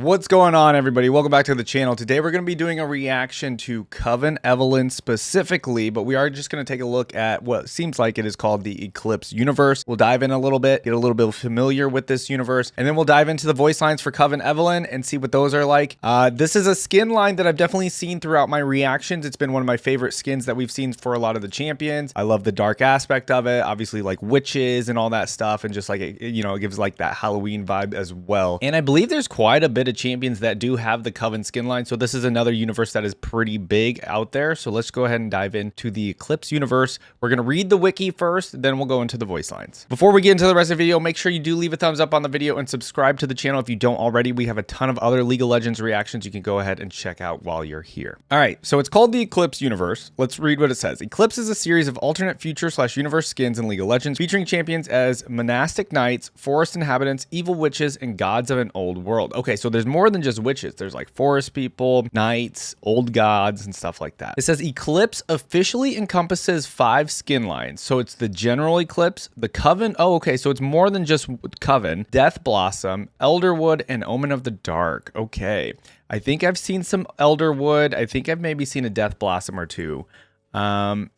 What's going on, everybody? Welcome back to the channel. Today we're going to be doing a reaction to Coven Evelynn specifically, but we are just going to take a look at what seems like it is called the Eclipse universe. We'll dive in a little bit, get a little bit familiar with this universe, and then we'll dive into the voice lines for Coven Evelynn and see what those are like. This is a skin line that I've definitely seen throughout my reactions. It's been one of my favorite skins that we've seen for a lot of the champions. I love the dark aspect of it, obviously like witches and all that stuff, and just like, it gives like that Halloween vibe as well. And I believe there's quite a bit of champions that do have the Coven skin line, so this is another universe that is pretty big out there. So let's go ahead and dive into the Eclipse universe. We're gonna read the wiki first, then we'll go into the voice lines. Before we get into the rest of the video, make sure you do leave a thumbs up on the video and subscribe to the channel if you don't already. We have a ton of other League of Legends reactions you can go ahead and check out while you're here. All right, so it's called the Eclipse universe. Let's read what it says. Eclipse is a series of alternate future / universe skins in League of Legends, featuring champions as monastic knights, forest inhabitants, evil witches, and gods of an old world. Okay, so there's more than just witches. There's like forest people, knights, old gods, and stuff like that. It says Eclipse officially encompasses 5 skin lines. So it's the general Eclipse, the Coven. Oh, okay, so it's more than just Coven, Death Blossom, Elderwood, and Omen of the Dark. Okay, I think I've seen some Elderwood. I think I've maybe seen a Death Blossom or two.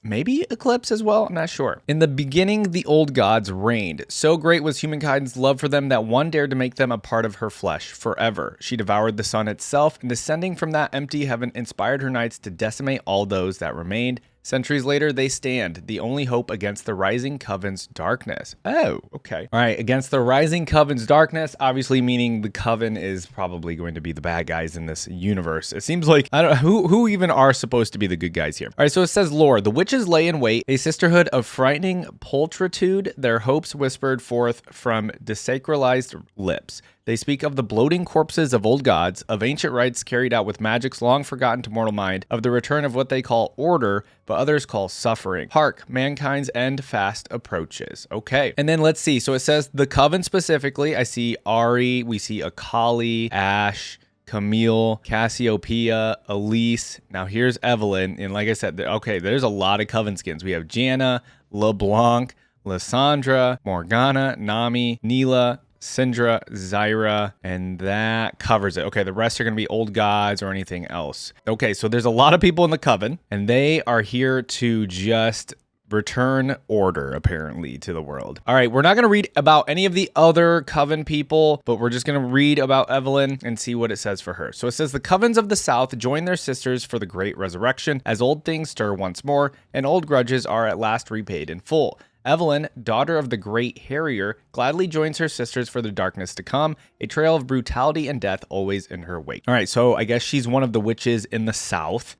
Maybe Eclipse as well, I'm not sure. In the beginning, the old gods reigned. So great was humankind's love for them that one dared to make them a part of her flesh forever. She devoured the sun itself, and descending from that empty heaven inspired her knights to decimate all those that remained. Centuries later, they stand, the only hope against the rising Coven's darkness. Oh, okay. All right, against the rising Coven's darkness, obviously meaning the Coven is probably going to be the bad guys in this universe. It seems like, I don't know, who even are supposed to be the good guys here? All right, so it says lore. The witches lay in wait, a sisterhood of frightening pulchritude, their hopes whispered forth from desacralized lips. They speak of the bloating corpses of old gods, of ancient rites carried out with magics long forgotten to mortal mind, of the return of what they call order, but others call suffering. Hark, mankind's end fast approaches. Okay, and then let's see. So it says the Coven specifically. I see Ari, we see Akali, Ashe, Camille, Cassiopeia, Elise. Now here's Evelynn, and like I said, okay, there's a lot of Coven skins. We have Janna, LeBlanc, Lissandra, Morgana, Nami, Neela, Syndra, Zyra, and that covers it. Okay, the rest are going to be old gods or anything else. Okay, so there's a lot of people in the Coven, and they are here to just return order, apparently, to the world. All right, we're not going to read about any of the other Coven people, but we're just going to read about Evelynn and see what it says for her. So it says, the Covens of the South join their sisters for the great resurrection, as old things stir once more, and old grudges are at last repaid in full. Evelynn, daughter of the Great Harrier, gladly joins her sisters for the darkness to come, a trail of brutality and death always in her wake. All right, so I guess she's one of the witches in the South.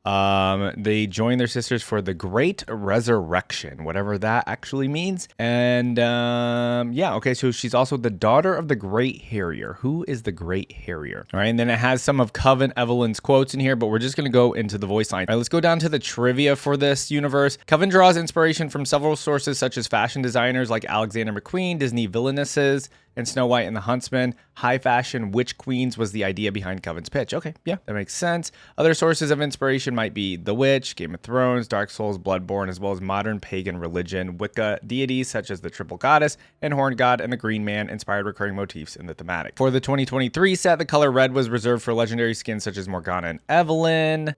They join their sisters for the Great Resurrection, whatever that actually means. And yeah, okay, so she's also the daughter of the Great Harrier. Who is the Great Harrier? All right, and then it has some of Coven Evelynn's quotes in here, but we're just gonna go into the voice line. All right, let's go down to the trivia for this universe. Coven draws inspiration from several sources such as fashion designers like Alexander McQueen, Disney villainesses, and Snow White and the Huntsman. High fashion witch queens was the idea behind Coven's pitch. Okay, yeah, that makes sense. Other sources of inspiration might be The Witch, Game of Thrones, Dark Souls, Bloodborne, as well as modern pagan religion, Wicca, deities such as the Triple Goddess and Horned God and the Green Man inspired recurring motifs in the thematic. For the 2023 set, the color red was reserved for legendary skins such as Morgana and Evelynn.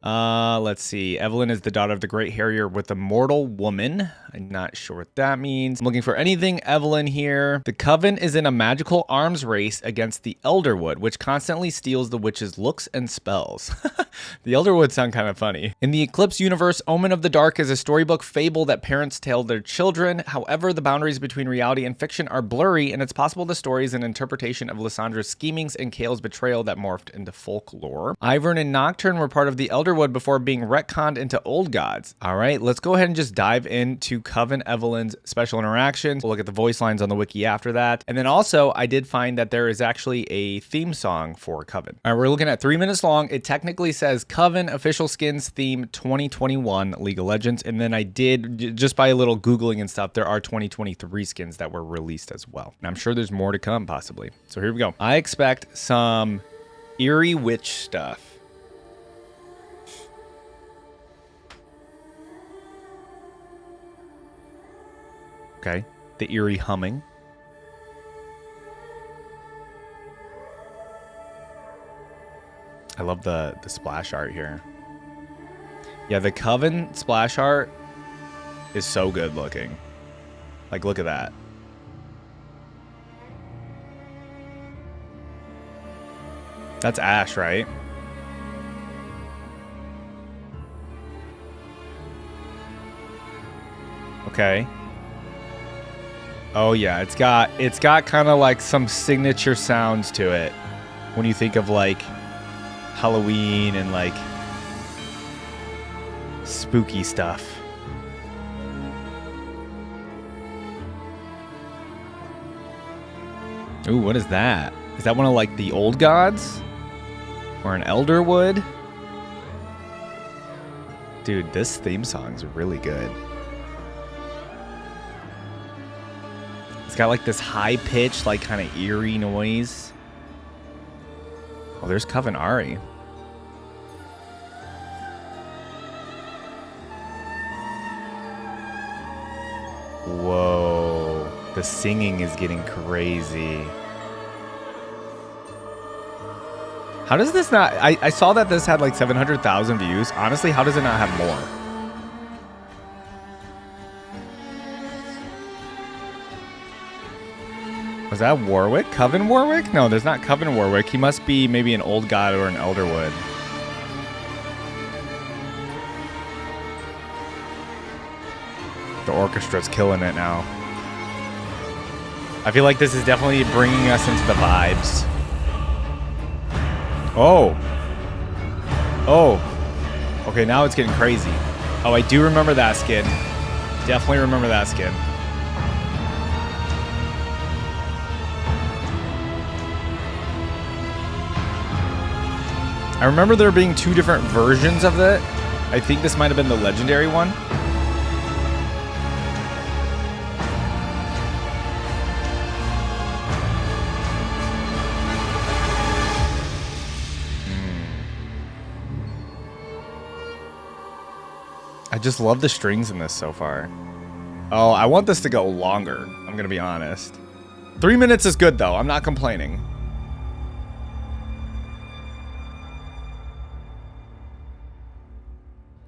Let's see. Evelynn is the daughter of the Great Harrier with a mortal woman. I'm not sure what that means. I'm looking for anything Evelynn here. The Coven is in a magical arms race against the Elderwood, which constantly steals the witch's looks and spells. The Elderwood sound kind of funny. In the Eclipse universe, Omen of the Dark is a storybook fable that parents tell their children. However, the boundaries between reality and fiction are blurry, and it's possible the story is an interpretation of Lissandra's schemings and Kale's betrayal that morphed into folklore. Ivern and Nocturne were part of the Elderwood before being retconned into old gods. All right, let's go ahead and just dive into Coven Evelynn's special interactions. We'll look at the voice lines on the wiki after that. And then also, I did find that there is actually a theme song for Coven. All right, we're looking at 3 minutes long. It technically says Coven Official Skins Theme 2021 League of Legends. And then I did, just by a little Googling and stuff, there are 2023 skins that were released as well. And I'm sure there's more to come, possibly. So here we go. I expect some eerie witch stuff. Okay, the eerie humming. I love the splash art here. Yeah, the Coven splash art is so good looking. Like, look at that. That's Ash, right? Okay. Oh yeah, it's got kind of like some signature sounds to it when you think of like Halloween and like spooky stuff. Ooh, what is that? Is that one of like the old gods? Or an elder wood? Dude, this theme song's really good. It's got like this high pitched, like kind of eerie noise. Oh, there's Coven Ari. Whoa, the singing is getting crazy. How does this not... I saw that this had like 700,000 views. Honestly, how does it not have more? Was that Warwick? Coven Warwick? No, there's not Coven Warwick. He must be maybe an old god or an elderwood. The orchestra's killing it now. I feel like this is definitely bringing us into the vibes. Oh. Oh. Okay, now it's getting crazy. Oh, I do remember that skin. Definitely remember that skin. I remember there being two different versions of it. I think this might have been the legendary one. I just love the strings in this so far. Oh, I want this to go longer. I'm gonna be honest. 3 minutes is good though. I'm not complaining.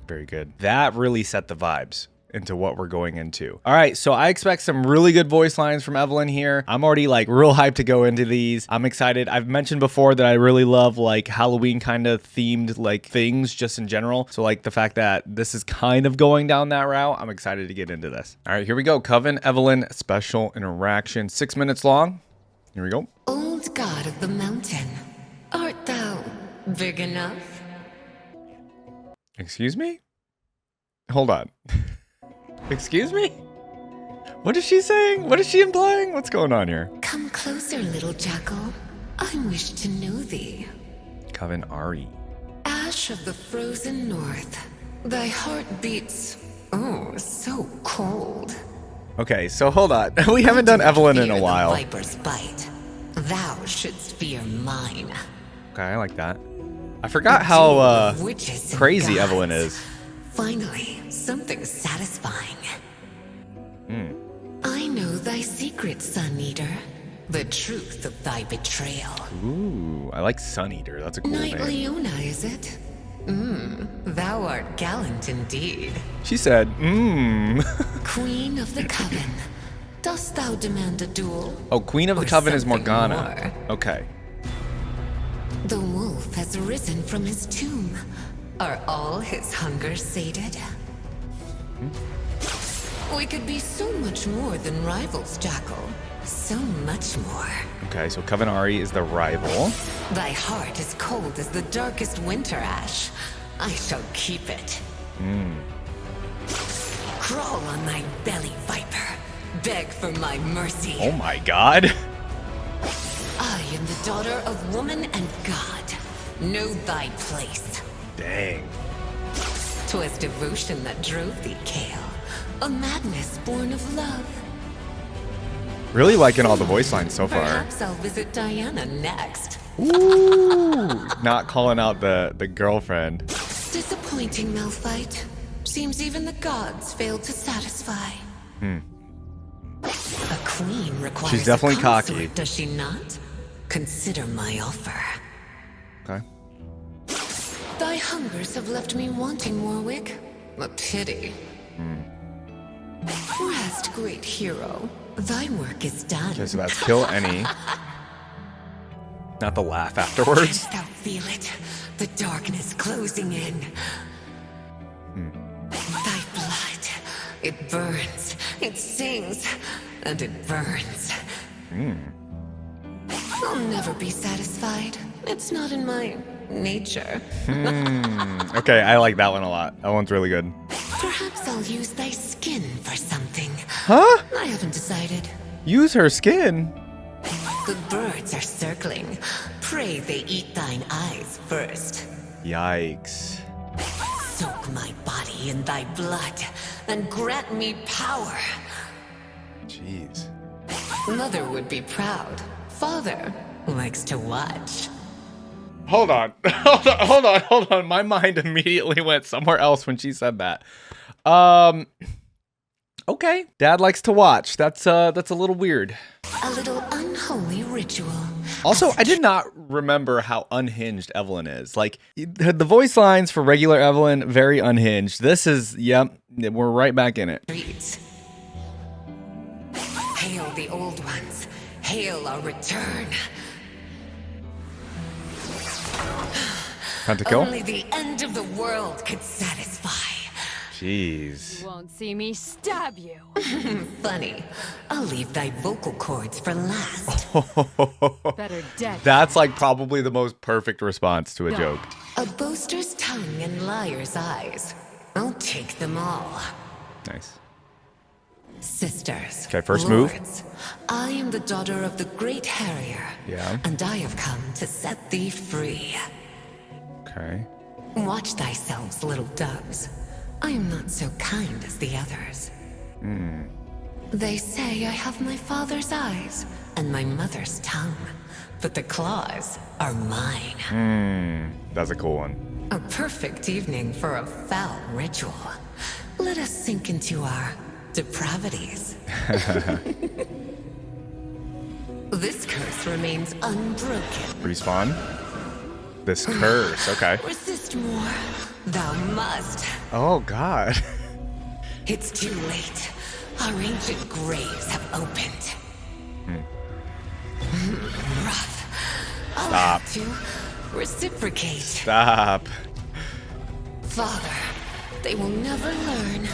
Very good. That really set the vibes into what we're going into. All right, so I expect some really good voice lines from Evelynn here. I'm already like real hyped to go into these. I'm excited. I've mentioned before that I really love like Halloween kind of themed like things just in general. So like the fact that this is kind of going down that route, I'm excited to get into this. All right, here we go. Coven Evelynn special interaction, 6 minutes long. Here we go. Old god of the mountain, art thou big enough? Excuse me? Hold on. Excuse me? What is she saying? What is she implying? What's going on here? Come closer, little jackal. I wish to know thee. Coven Ari. Ash of the frozen north, thy heart beats, oh, so cold. Okay, so hold on. We haven't done Evelynn in a while. The viper's bite. Thou shouldst fear mine. Okay, I like that. I forgot how crazy gods. Evelynn is. Finally, something satisfying. I know thy secret, Sun Eater. The truth of thy betrayal. Ooh, I like Sun Eater. That's a cool Knight name. Leona, is it? Thou art gallant indeed. She said, Queen of the Coven, dost thou demand a duel? Oh, Queen of the Or Coven is something Morgana. more? Okay. The wolf has risen from his tomb. Are all his hunger sated? We could be so much more than rivals, Jackal. So much more. Okay, so Coven Ari is the rival. Thy heart is cold as the darkest winter ash. I shall keep it. Crawl on thy belly, viper. Beg for my mercy. Oh my god. I am the daughter of woman and god. Know thy place. Dang. 'Twas devotion that drove thee, Kale. A madness born of love. Really liking all the voice lines so far. Perhaps I'll visit Diana next. Ooh, not calling out the girlfriend. Disappointing, Malphite. Seems even the gods failed to satisfy. A queen requires She's definitely a consort, cocky. does she not? Consider my offer. Okay. Thy hungers have left me wanting, Warwick. A pity. Rest, great hero. Thy work is done. Okay, so that's kill any. Not the laugh afterwards. Canst thou feel it? The darkness closing in. Thy blood, it burns, it sings, and it burns. I'll never be satisfied. It's not in my nature. Okay, I like that one a lot. That one's really good. Perhaps I'll use thy skin for something. Huh? I haven't decided. Use her skin? The birds are circling. Pray they eat thine eyes first. Yikes. Soak my body in thy blood and grant me power. Jeez. Mother would be proud. Father likes to watch. Hold on. Hold on. My mind immediately went somewhere else when she said that. Okay. Dad likes to watch. That's a little weird. A little unholy ritual. Also, I did not remember how unhinged Evelyn is. Like, the voice lines for regular Evelyn, very unhinged. This is, yep, we're right back in it. Treats. Hail the old ones. Hail our return. Time to kill? Only the end of the world could satisfy. Jeez. Won't see me stab you. Funny. I'll leave thy vocal cords for last. Better dead. That's like probably the most perfect response to a joke. A boaster's tongue and liar's eyes. I'll take them all. Nice. Sisters. Okay, first move. Lords, I am the daughter of the great Harrier. Yeah. And I have come to set thee free. Okay. Watch thyselves, little doves. I am not so kind as the others. They say I have my father's eyes and my mother's tongue, but the claws are mine. That's a cool one. A perfect evening for a foul ritual. Let us sink into our depravities. This curse remains unbroken. Respawn. This curse. Okay. Resist more. Thou must. Oh, God. It's too late. Our ancient graves have opened. Rough. I'll Stop. have to reciprocate. Stop. Father, they will never learn.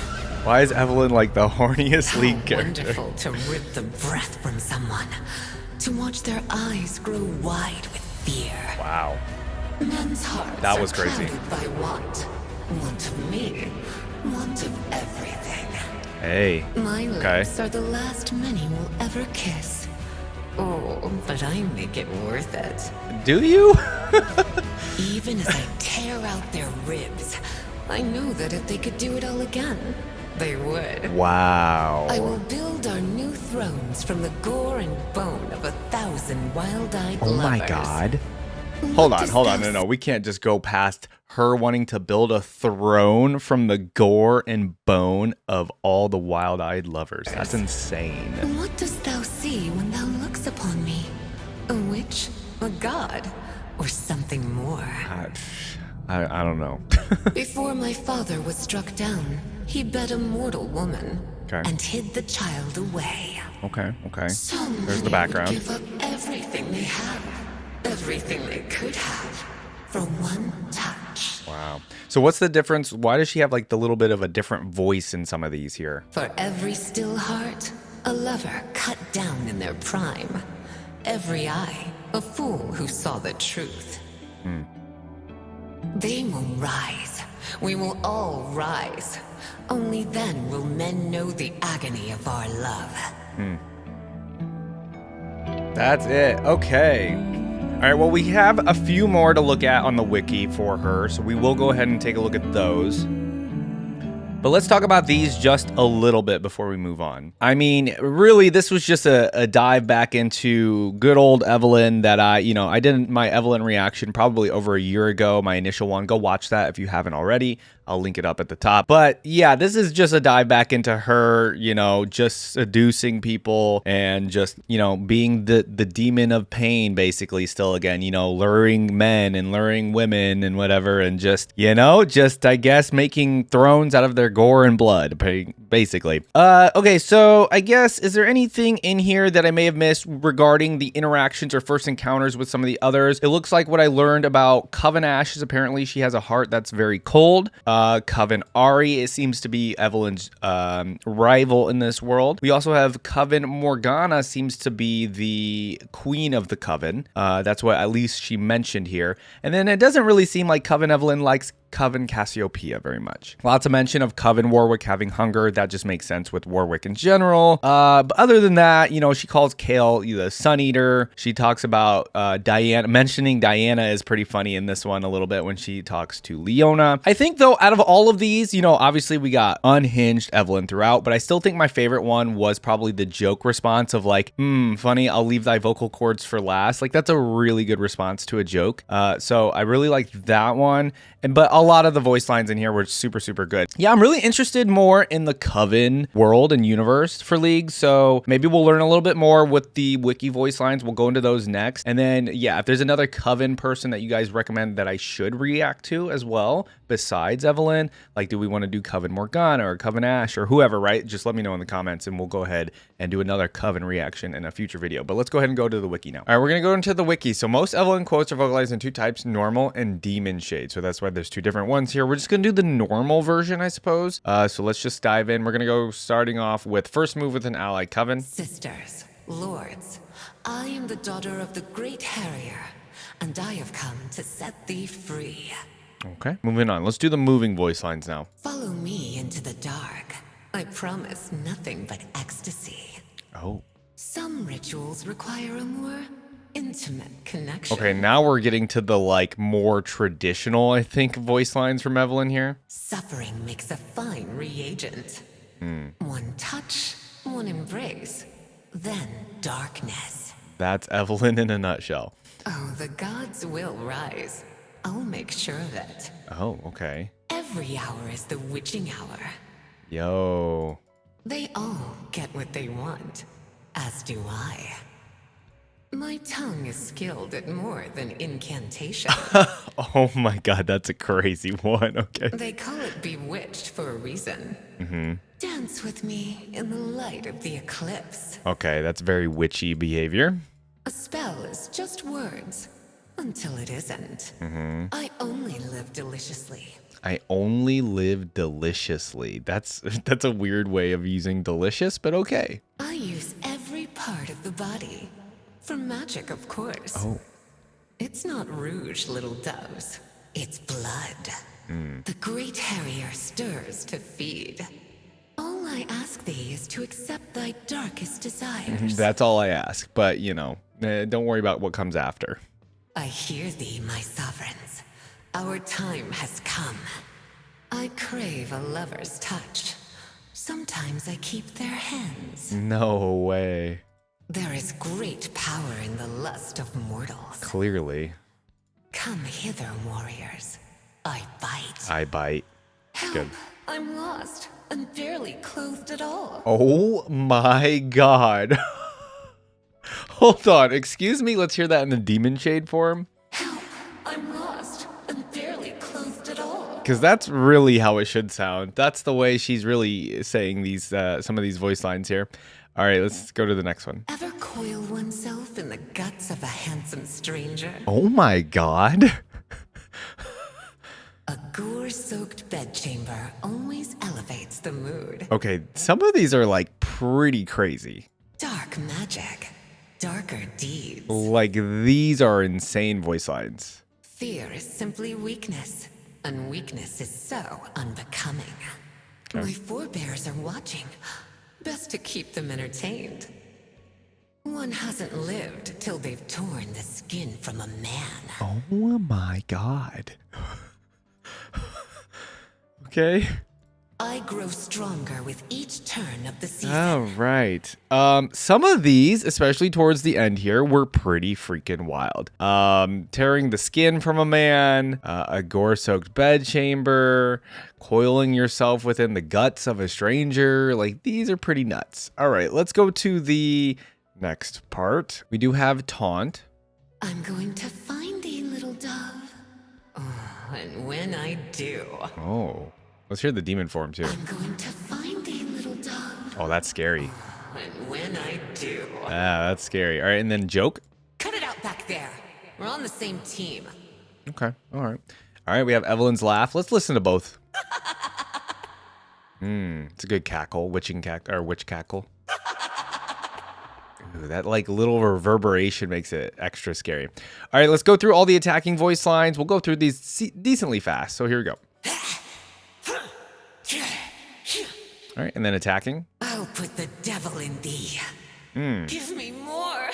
Why is Evelyn like the horniest How lead character? wonderful to rip the breath from someone. To watch their eyes grow wide with fear. Wow. Men's hearts That was are crazy. clouded by want. Want of me. Want of everything. Hey. My Okay. lips are the last many will ever kiss. Oh, but I make it worth it. Do you? Even as I tear out their ribs, I know that if they could do it all again, they would. Wow. I will build our new thrones from the gore and bone of 1,000 wild-eyed Oh my lovers. God. What Hold on, does hold on. thou No, we can't just go past her wanting to build a throne from the gore and bone of all the wild-eyed lovers. That's insane. What dost thou see when thou looks upon me? A witch? A god? Or something more? I don't know. Before my father was struck down, he bed a mortal woman Okay. and hid the child away. Okay, okay. So There's the many background. would give up everything they had, everything they could have, for one touch. Wow. So what's the difference? Why does she have like the little bit of a different voice in some of these here? For every still heart, a lover cut down in their prime. Every eye, a fool who saw the truth. They will rise. We will all rise. Only then will men know the agony of our love. That's it. Okay. All right, well, we have a few more to look at on the wiki for her, so we will go ahead and take a look at those. But let's talk about these just a little bit before we move on. I mean, really, this was just a dive back into good old Evelyn that I did my Evelyn reaction probably over a year ago, my initial one. Go watch that if you haven't already. I'll link it up at the top. But yeah, this is just a dive back into her, you know, just seducing people and just, you know, being the demon of pain, basically, still again, you know, luring men and luring women and whatever, and just, you know, just, I guess, making thrones out of their gore and blood, basically. Okay, so I guess, is there anything in here that I may have missed regarding the interactions or first encounters with some of the others? It looks like what I learned about Coven Ash is apparently she has a heart that's very cold. Coven Ari, it seems to be Evelyn's rival in this world. We also have Coven Morgana, seems to be the queen of the Coven. That's what at least she mentioned here. And then it doesn't really seem like Coven Evelynn likes Coven Cassiopeia very much. Lots of mention of Coven Warwick having hunger. That just makes sense with Warwick in general. But other than that, you know, she calls Kale the Sun Eater. She talks about Diana. Mentioning Diana is pretty funny in this one a little bit when she talks to Leona. I think, though, out of all of these, you know, obviously we got unhinged Evelynn throughout, but I still think my favorite one was probably the joke response of like, funny, I'll leave thy vocal cords for last. Like, that's a really good response to a joke. So I really liked that one. But a lot of the voice lines in here were super, super good. Yeah, I'm really interested more in the Coven world and universe for League. So maybe we'll learn a little bit more with the Wiki voice lines. We'll go into those next. And then, yeah, if there's another Coven person that you guys recommend that I should react to as well, besides Evelynn, like, do we want to do Coven Morgana or Coven Ash or whoever, right? Just let me know in the comments and we'll go ahead and do another Coven reaction in a future video. But let's go ahead and go to the Wiki now. All right, we're going to go into the Wiki. So most Evelynn quotes are vocalized in two types, normal and demon shade. So that's why there's two different ones here. We're just going to do the normal version, I suppose. So let's just dive in. We're going to go starting off with first move with an ally, Coven. Sisters, lords, I am the daughter of the great Harrier, and I have come to set thee free. Okay, moving on. Let's do the moving voice lines now. Follow me into the dark. I promise nothing but ecstasy. Oh. Some rituals require a more intimate connection. Okay, now we're getting to the like more traditional, I think, voice lines from Evelynn here. Suffering makes a fine reagent. One touch, one embrace, then darkness. That's Evelynn in a nutshell. Oh, the gods will rise. I'll make sure of it. Oh, okay. Every hour is the witching hour. Yo. They all get what they want, as do I. My tongue is skilled at more than incantation. Oh my god, that's a crazy one. Okay. They call it bewitched for a reason. Dance with me in the light of the eclipse. Okay, that's very witchy behavior. A spell is just words, until it isn't. I only live deliciously. I only live deliciously. That's a weird way of using delicious, but okay. I use every part of the body. For magic, of course. Oh. It's not rouge, little doves. It's blood. The great Harrier stirs to feed. All I ask thee is to accept thy darkest desires. That's all I ask, but you know, don't worry about what comes after. I hear thee, my sovereigns. Our time has come. I crave a lover's touch. Sometimes I keep their hands. No way. There is great power in the lust of mortals. Clearly. Come hither, warriors. I bite. I bite. Help! Good. I'm lost and barely clothed at all. Oh my god. Hold on. Excuse me. Let's hear that in the demon shade form. Help! I'm lost and barely clothed at all. Because that's really how it should sound. That's the way she's really saying these some of these voice lines here. All right, let's go to the next one. Ever coil oneself in the guts of a handsome stranger? Oh my god. A gore-soaked bedchamber always elevates the mood. Okay, some of these are like pretty crazy. Dark magic. Darker deeds. Like these are insane voice lines. Fear is simply weakness, and weakness is so unbecoming. My forebears are watching. Best to keep them entertained. One hasn't lived till they've torn the skin from a man. Oh my god. Okay. I grow stronger with each turn of the season. All right. Some of these, especially towards the end here, were pretty freaking wild. Tearing the skin from a man, a gore-soaked bedchamber, coiling yourself within the guts of a stranger. Like, these are pretty nuts. All right, let's go to the next part. We do have taunt. I'm going to find thee, little dove. Oh, and when I do, Oh, let's hear the demon form too. I'm going to find thee, little dove. Oh, that's scary. And when I do, Ah, that's scary. All right, and then joke. cut it out back there. We're on the same team. Okay, all right. All right, we have Evelyn's laugh. Let's listen to both. It's a good cackle, witch cackle. Ooh, that like little reverberation makes it extra scary. All right, let's go through all the attacking voice lines. We'll go through these decently fast. So here we go. All right, and then attacking. I'll put the devil in thee. Give me more.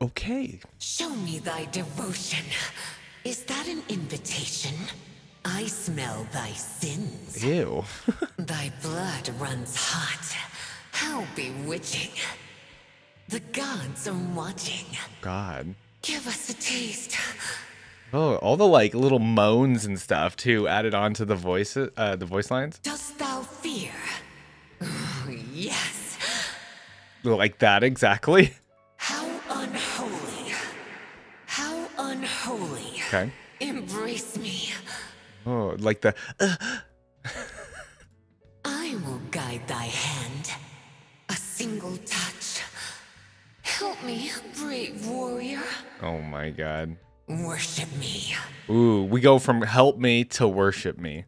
Okay. Show me thy devotion. Is that an invitation? I smell thy sins. Ew. Thy blood runs hot. How bewitching. The gods are watching. God. Give us a taste. Oh, all the like little moans and stuff too added on to the voice lines. Dost thou fear? Oh, yes. Like that exactly. How unholy. How unholy. Okay. Embrace me. Oh, like the I will guide thy hand. A single touch. Help me, brave warrior. Oh my God. Worship me. Ooh, we go from help me to worship me.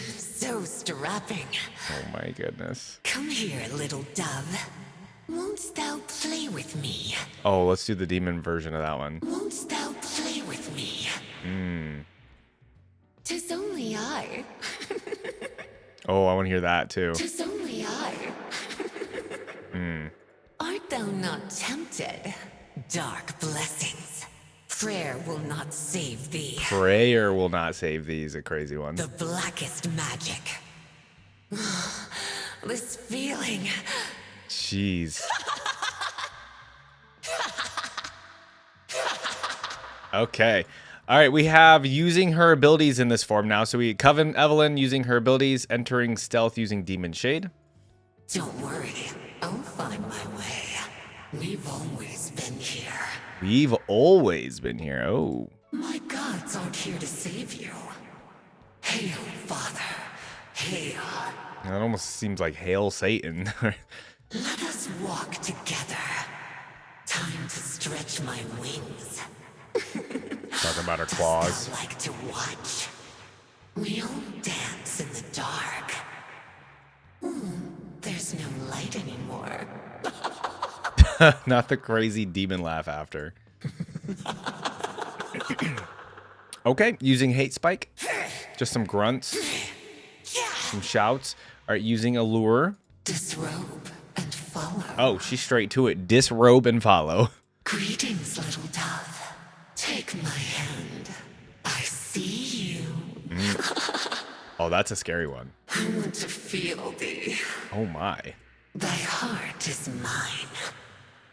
So strapping. Oh my goodness. Come here, little dove. Won't thou play with me? Oh, let's do the demon version of that one. Won't thou play with me? 'Tis only I. Oh, I want to hear that too. 'Tis only I. Art thou not tempted? Dark blessings. Prayer will not save thee. Prayer will not save these. A crazy one. The blackest magic. This feeling. Jeez. Okay. All right, we have using her abilities in this form now. So we Coven Evelynn using her abilities, entering stealth using Demon Shade. Don't worry, I'll find my way. We've always been here. We've always been here. Oh. My gods aren't here to save you. Hail, Father. Hail. That almost seems like Hail Satan. Let us walk together. Time to stretch my wings. Talking about her Dost claws. thou like to watch? We all dance in the dark. There's no light anymore. Not the crazy demon laugh after. Okay, using Hate Spike. Just some grunts, some shouts. All right, using Allure. Disrobe and follow. Oh, she's straight to it. Disrobe and follow. Greetings, little dove. Take my hand. I see you. Oh, that's a scary one. I want to feel thee. Oh my. Thy heart is mine.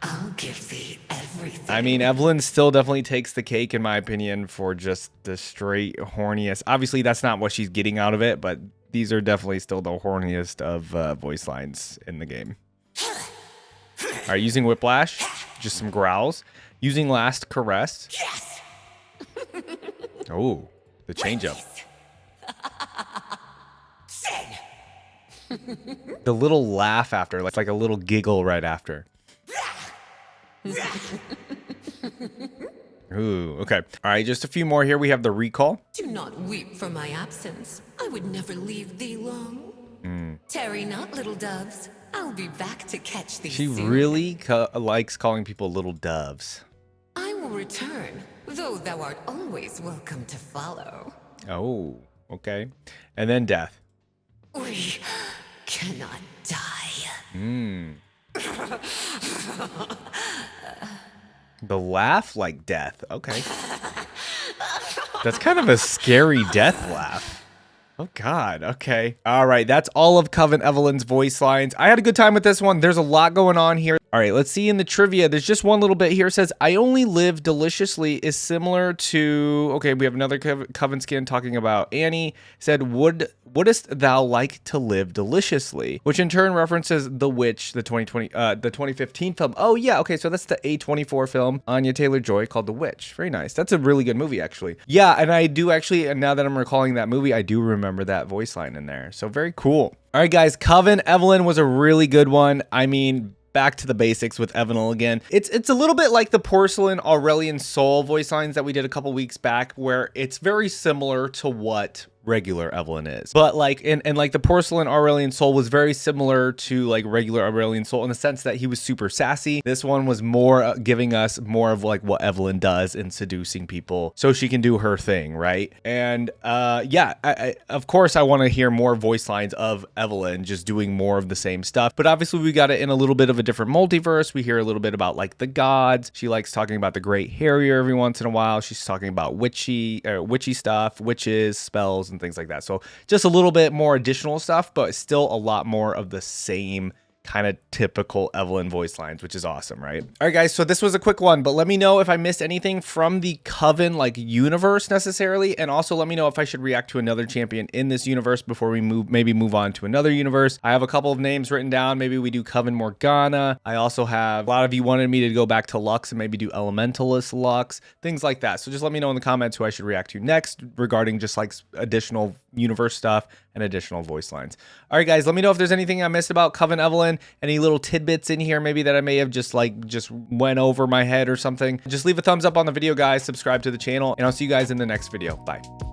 I'll give thee everything. I mean, Evelynn still definitely takes the cake, in my opinion, for just the straight horniest. Obviously, that's not what she's getting out of it, but these are definitely still the horniest of voice lines in the game. All right, using Whiplash, just some growls. Using Last Caress. Yes! Oh, the change-up. Sin! The little laugh after, like a little giggle right after. Ooh, okay. All right, just a few more here. We have the recall. Do not weep for my absence. I would never leave thee long. Tarry not, little doves. I'll be back to catch thee She soon. really likes calling people little doves. I will return, though thou art always welcome to follow. Oh, okay. And then death. We cannot die. The laugh like death. Okay. That's kind of a scary death laugh. Oh God. Okay. All right. That's all of Coven Evelynn's voice lines. I had a good time with this one. There's a lot going on here. All right. Let's see in the trivia. There's just one little bit here. It says, I only live deliciously is similar to, okay, we have another Coven skin talking about Annie. It said, wouldst thou like to live deliciously? Which in turn references The Witch, the 2015 film. Oh yeah. Okay. So that's the A24 film, Anya Taylor-Joy, called The Witch. Very nice. That's a really good movie, actually. Yeah. And I do actually, and now that I'm recalling that movie, I do remember that voice line in there. So very cool. All right, guys. Coven Evelynn was a really good one. I mean, back to the basics with Evelynn again. It's a little bit like the Porcelain Aurelian Soul voice lines that we did a couple weeks back, where it's very similar to what regular Evelynn is. But like and like the Porcelain Aurelian Soul was very similar to like regular Aurelian Soul in the sense that he was super sassy. This one was more giving us more of like what Evelynn does in seducing people so she can do her thing, right? And yeah, I of course I want to hear more voice lines of Evelynn just doing more of the same stuff. But obviously we got it in a little bit of a different multiverse. We hear a little bit about like the gods. She likes talking about the Great Harrier every once in a while. She's talking about witchy stuff, witches, spells, and things like that. So just a little bit more additional stuff, but still a lot more of the same kind of typical Evelynn voice lines, which is awesome, right? All right, guys, so this was a quick one, but let me know if I missed anything from the Coven like universe necessarily, and also let me know if I should react to another champion in this universe before we maybe move on to another universe. I have a couple of names written down. Maybe we do Coven Morgana. I also have a lot of you wanted me to go back to Lux and maybe do Elementalist Lux, things like that. So just let me know in the comments who I should react to next regarding just like additional universe stuff and additional voice lines. All right, guys, let me know if there's anything I missed about Coven Evelynn, any little tidbits in here maybe that I may have just went over my head or something. Just leave a thumbs up on the video, guys, subscribe to the channel, and I'll see you guys in the next video. Bye.